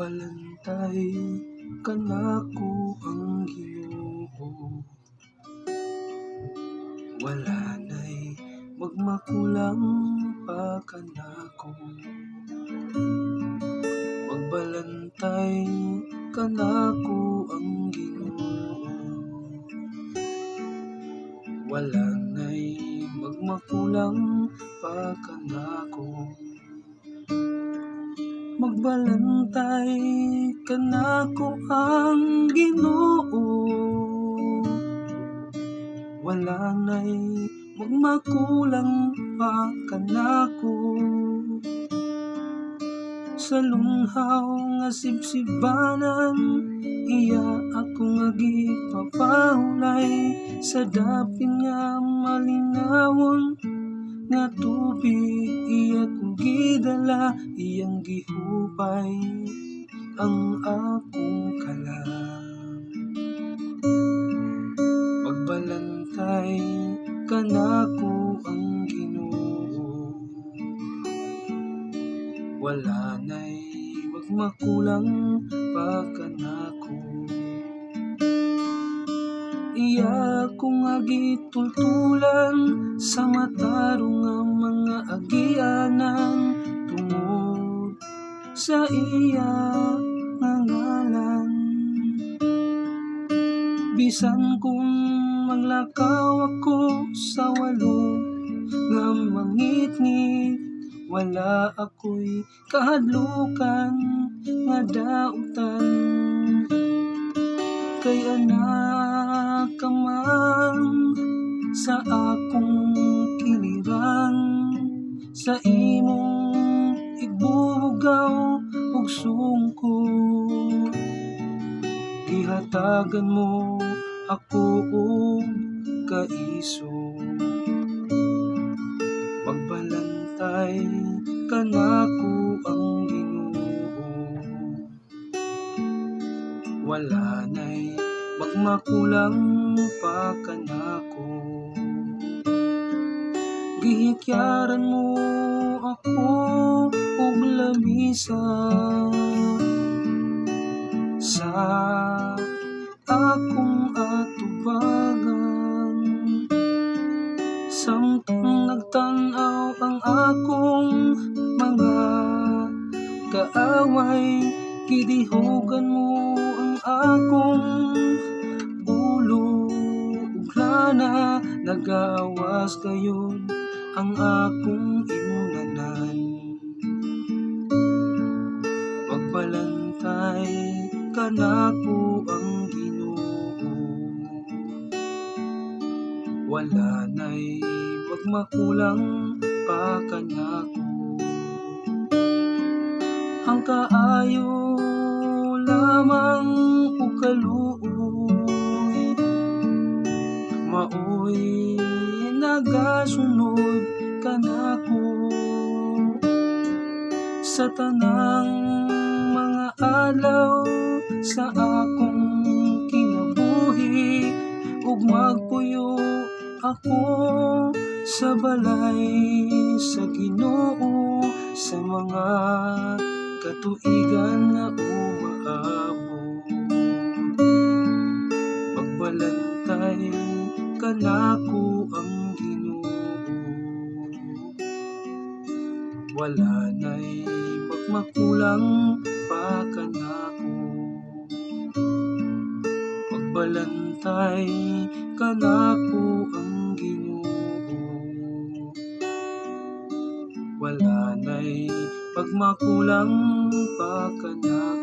Magbalantay kanako ang Ginoo, wala na'y magmakulang pa kanako. Magbalantay kanako ang Ginoo, wala na'y magmakulang pa kanako. Magbalantay kanako ang Ginoo, wala na'y magmakulang pa kanako. Sa lunghaw nga sibsibanan, iya ako nga gipapahulay. Sa dapin nga malinawon nga tubig, iya kong gidala, iyang gihupay ang akong kalang. Magbalantay kanako ang Ginoo, wala na'y magmakulang pa kanako. Iya kong agitultulan sa matarong nga mga agianan, tungod sa iya nga ngalan. Bisan kung maglakaw ako sa walo nga mangitngit, wala ako'y kahadlukan nga dautan. Kay anak ka man sa akong kiliran, sa imong igbugaw ug sungkod. Gihatagan mo ako og kaiso. Magbalantay kanako ang Ginoo, wala na'y magmakulang pa kanako. Gihikyaran mo ako og lamisa sa akong atubangan. Samtang nagtanaw ang akong mga kaaway, gidihugan mo ang akong ulo ug lana. Nagawas gayon ang akong imnanan. Magbalantay kanako ang Ginoo, wala na'y magmakulang pa kanako. Ang kaayo lamang o kaluoy, maoy nagasunod kanako. Sa tanang mga adlaw sa akong kinabuhi, ug magpuyo ako sa balay sa Ginoo, sa mga katuigan nga umaabot. Magbalantay kanako ang Ginoo, wala na'y magmakulang pa kanako. Magbalantay kanako ang Ginoo, wala na'y magmakulang pa kanako.